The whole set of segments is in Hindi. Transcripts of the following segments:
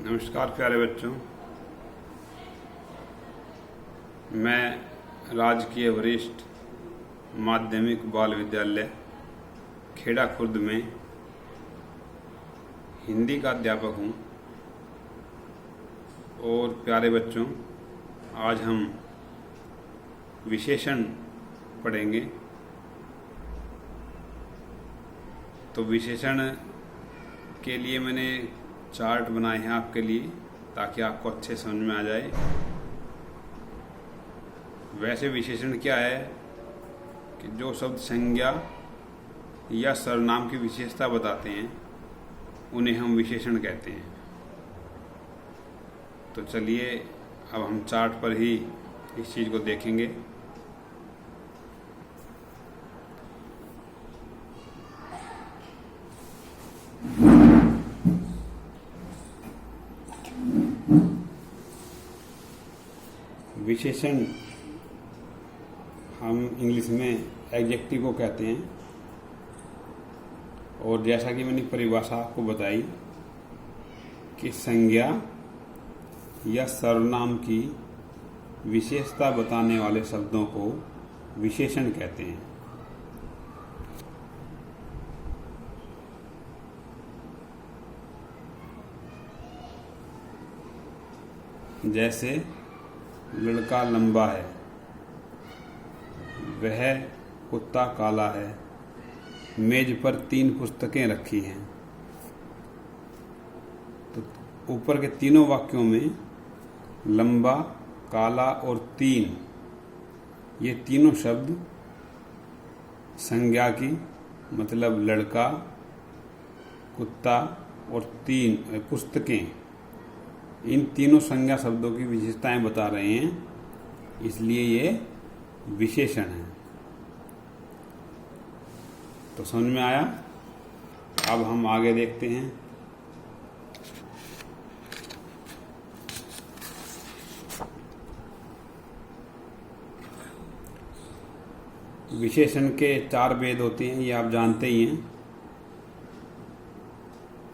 नमस्कार प्यारे बच्चों, मैं राजकीय वरिष्ठ माध्यमिक बाल विद्यालय खेड़ा खुर्द में हिंदी का अध्यापक हूँ। और प्यारे बच्चों, आज हम विशेषण पढ़ेंगे। तो विशेषण के लिए मैंने चार्ट बनाए हैं आपके लिए, ताकि आपको अच्छे समझ में आ जाए। वैसे विशेषण क्या है कि जो शब्द संज्ञा या सर्वनाम की विशेषता बताते हैं उन्हें हम विशेषण कहते हैं। तो चलिए अब हम चार्ट पर ही इस चीज़ को देखेंगे। विशेषण हम इंग्लिश में एडजेक्टिव को कहते हैं। और जैसा कि मैंने परिभाषा आपको बताई कि संज्ञा या सर्वनाम की विशेषता बताने वाले शब्दों को विशेषण कहते हैं। जैसे लड़का लंबा है, वह कुत्ता काला है, मेज पर 3 पुस्तकें रखी हैं। तो ऊपर के तीनों वाक्यों में लंबा, काला और 3, ये तीनों शब्द संज्ञा की, मतलब लड़का, कुत्ता और 3 पुस्तकें, इन तीनों संज्ञा शब्दों की विशेषताएं बता रहे हैं, इसलिए ये विशेषण है। तो समझ में आया? अब हम आगे देखते हैं। विशेषण के 4 भेद होते हैं, ये आप जानते ही हैं।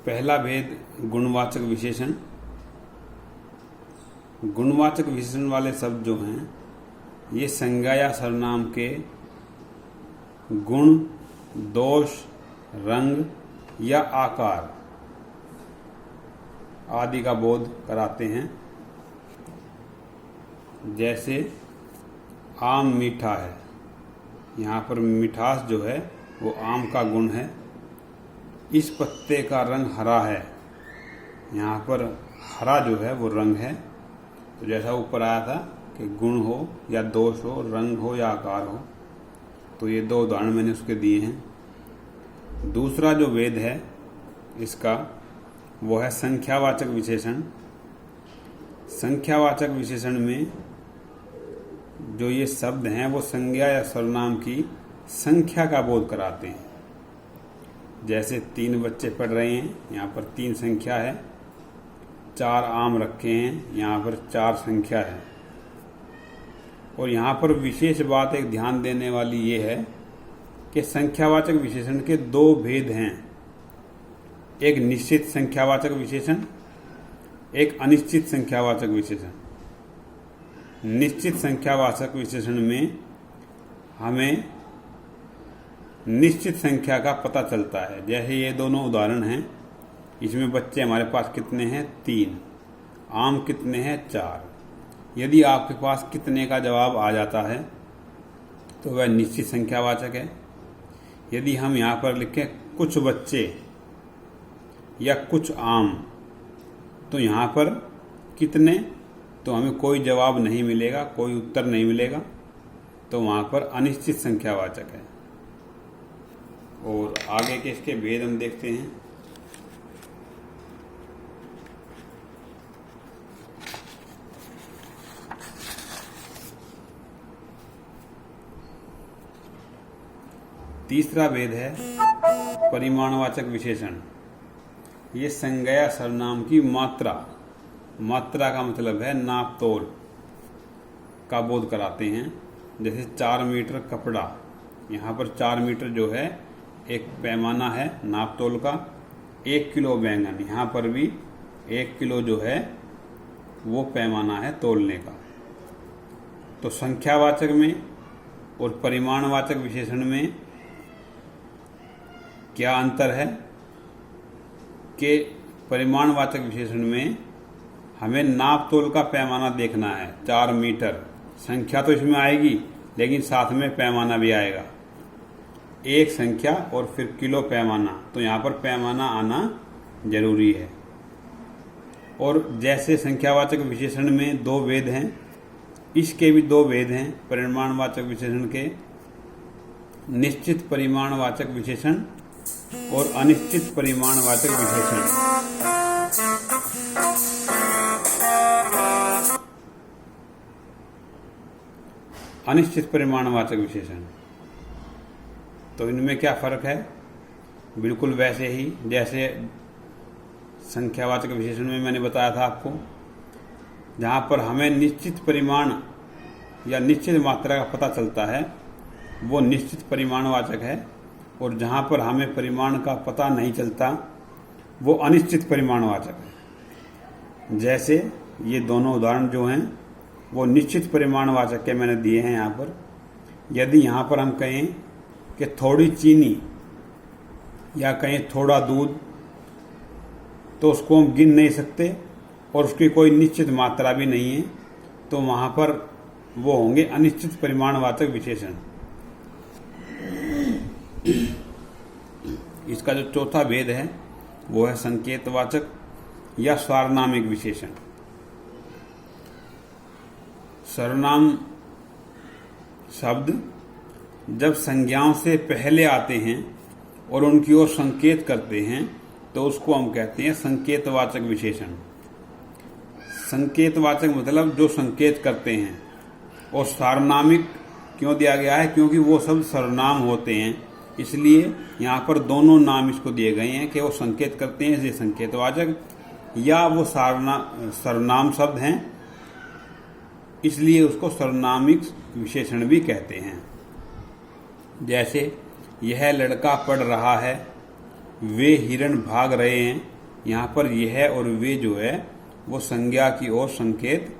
पहला भेद गुणवाचक विशेषण। गुणवाचक विशेषण वाले शब्द जो हैं, ये संज्ञा या सर्वनाम के गुण, दोष, रंग या आकार आदि का बोध कराते हैं। जैसे आम मीठा है, यहाँ पर मिठास जो है वो आम का गुण है। इस पत्ते का रंग हरा है, यहाँ पर हरा जो है वो रंग है। तो जैसा ऊपर आया था कि गुण हो या दोष हो, रंग हो या आकार हो, तो ये 2 उदाहरण मैंने उसके दिए हैं। दूसरा जो भेद है इसका, वो है संख्यावाचक विशेषण। संख्यावाचक विशेषण में जो ये शब्द हैं वो संज्ञा या सर्वनाम की संख्या का बोध कराते हैं। जैसे 3 बच्चे पढ़ रहे हैं, यहाँ पर 3 संख्या है। 4 आम रखे हैं, यहाँ पर 4 संख्या है। और यहाँ पर विशेष बात एक ध्यान देने वाली ये है कि संख्यावाचक विशेषण के 2 भेद हैं। एक निश्चित संख्यावाचक विशेषण, एक अनिश्चित संख्यावाचक विशेषण। निश्चित संख्यावाचक विशेषण में हमें निश्चित संख्या का पता चलता है। जैसे ये दोनों उदाहरण हैं, इसमें बच्चे हमारे पास कितने हैं? 3। आम कितने हैं? 4। यदि आपके पास कितने का जवाब आ जाता है तो वह निश्चित संख्यावाचक है। यदि हम यहाँ पर लिखें कुछ बच्चे या कुछ आम, तो यहाँ पर कितने, तो हमें कोई जवाब नहीं मिलेगा, कोई उत्तर नहीं मिलेगा, तो वहाँ पर अनिश्चित संख्यावाचक है। और आगे के इसके भेद हम देखते हैं। तीसरा भेद है परिमाणवाचक विशेषण। ये संज्ञा सर्वनाम की मात्रा का मतलब है नाप तोल का बोध कराते हैं। जैसे 4 मीटर कपड़ा, यहाँ पर 4 मीटर जो है एक पैमाना है नाप तोल का। 1 किलो बैंगन, यहाँ पर भी 1 किलो जो है वो पैमाना है तोलने का। तो संख्यावाचक में और परिमाणवाचक विशेषण में क्या अंतर है कि परिमाणवाचक विशेषण में हमें नाप तोल का पैमाना देखना है। 4 मीटर संख्या तो इसमें आएगी, लेकिन साथ में पैमाना भी आएगा। एक संख्या और फिर किलो पैमाना, तो यहाँ पर पैमाना आना जरूरी है। और जैसे संख्यावाचक विशेषण में 2 भेद हैं, इसके भी 2 भेद हैं परिमाणवाचक विशेषण के, निश्चित परिमाणवाचक विशेषण और अनिश्चित परिमाणवाचक विशेषण। अनिश्चित परिमाणवाचक विशेषण, तो इनमें क्या फर्क है? बिल्कुल वैसे ही जैसे संख्यावाचक विशेषण में मैंने बताया था आपको, जहाँ पर हमें निश्चित परिमाण या निश्चित मात्रा का पता चलता है वो निश्चित परिमाणवाचक है, और जहाँ पर हमें परिमाण का पता नहीं चलता वो अनिश्चित परिमाणवाचक है। जैसे ये दोनों उदाहरण जो हैं वो निश्चित परिमाणवाचक के मैंने दिए हैं यहाँ पर। यदि यहाँ पर हम कहें कि थोड़ी चीनी या कहें थोड़ा दूध, तो उसको हम गिन नहीं सकते और उसकी कोई निश्चित मात्रा भी नहीं है, तो वहाँ पर वो होंगे अनिश्चित परिमाणवाचक विशेषण। इसका जो चौथा भेद है वो है संकेतवाचक या सार्वनामिक विशेषण। सर्वनाम शब्द जब संज्ञाओं से पहले आते हैं और उनकी ओर संकेत करते हैं तो उसको हम कहते हैं संकेतवाचक विशेषण। संकेतवाचक मतलब जो संकेत करते हैं, और सार्वनामिक क्यों दिया गया है? क्योंकि वो शब्द सर्वनाम होते हैं, इसलिए यहाँ पर दोनों नाम इसको दिए गए हैं कि वो संकेत करते हैं, इसलिए संकेतवाचक, या वो सर्वनाम शब्द हैं इसलिए उसको सर्वनामिक विशेषण भी कहते हैं। जैसे यह लड़का पढ़ रहा है, वे हिरण भाग रहे हैं, यहाँ पर यह और वे जो है वो संज्ञा की ओर संकेत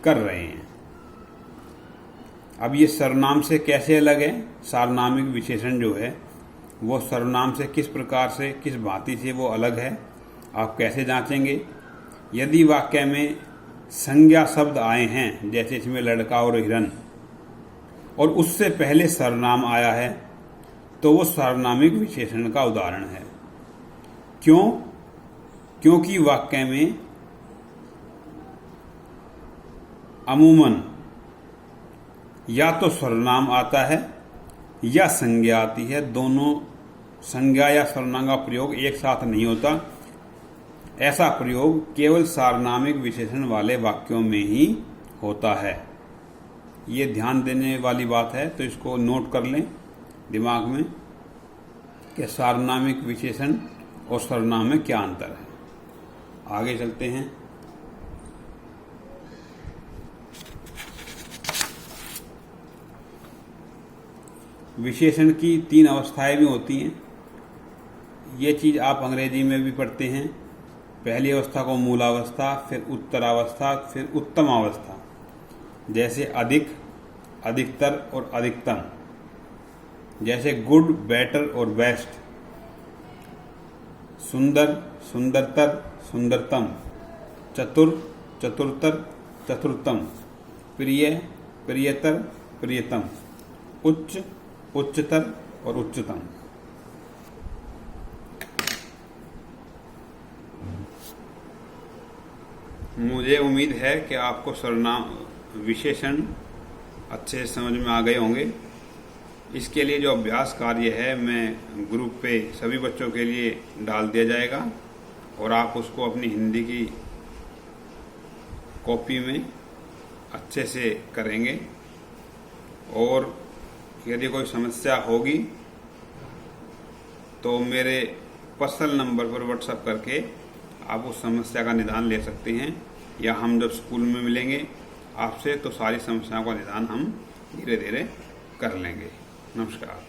कर रहे हैं। अब ये सर्वनाम से कैसे अलग है? सार्वनामिक विशेषण जो है वो सर्वनाम से किस प्रकार से, किस भांति से वो अलग है, आप कैसे जांचेंगे? यदि वाक्य में संज्ञा शब्द आए हैं, जैसे इसमें लड़का और हिरण, और उससे पहले सर्वनाम आया है, तो वो सार्वनामिक विशेषण का उदाहरण है। क्यों? क्योंकि वाक्य में अमूमन या तो सर्वनाम आता है या संज्ञा आती है। दोनों संज्ञा या सर्वनाम का प्रयोग एक साथ नहीं होता। ऐसा प्रयोग केवल सार्वनामिक विशेषण वाले वाक्यों में ही होता है। ये ध्यान देने वाली बात है, तो इसको नोट कर लें दिमाग में कि सार्वनामिक विशेषण और सर्वनाम में क्या अंतर है। आगे चलते हैं। विशेषण की 3 अवस्थाएं भी होती हैं। ये चीज़ आप अंग्रेजी में भी पढ़ते हैं। पहली अवस्था को मूलावस्था, फिर उत्तरावस्था, फिर उत्तम अवस्था। जैसे अधिक, अधिकतर और अधिकतम। जैसे गुड, बेटर और बेस्ट। सुंदर, सुंदरतर, सुंदरतम। चतुर, चतुरतर, चतुरतम। प्रिय, प्रियतर, प्रियतम। उच्च, उच्चतर और उच्चतम। मुझे उम्मीद है कि आपको सर्वनाम विशेषण अच्छे से समझ में आ गए होंगे। इसके लिए जो अभ्यास कार्य है मैं ग्रुप पे सभी बच्चों के लिए डाल दिया जाएगा, और आप उसको अपनी हिंदी की कॉपी में अच्छे से करेंगे। और यदि कोई समस्या होगी तो मेरे पर्सनल नंबर पर व्हाट्सएप करके आप उस समस्या का निदान ले सकते हैं, या हम जब स्कूल में मिलेंगे आपसे तो सारी समस्याओं का निदान हम धीरे धीरे कर लेंगे। नमस्कार।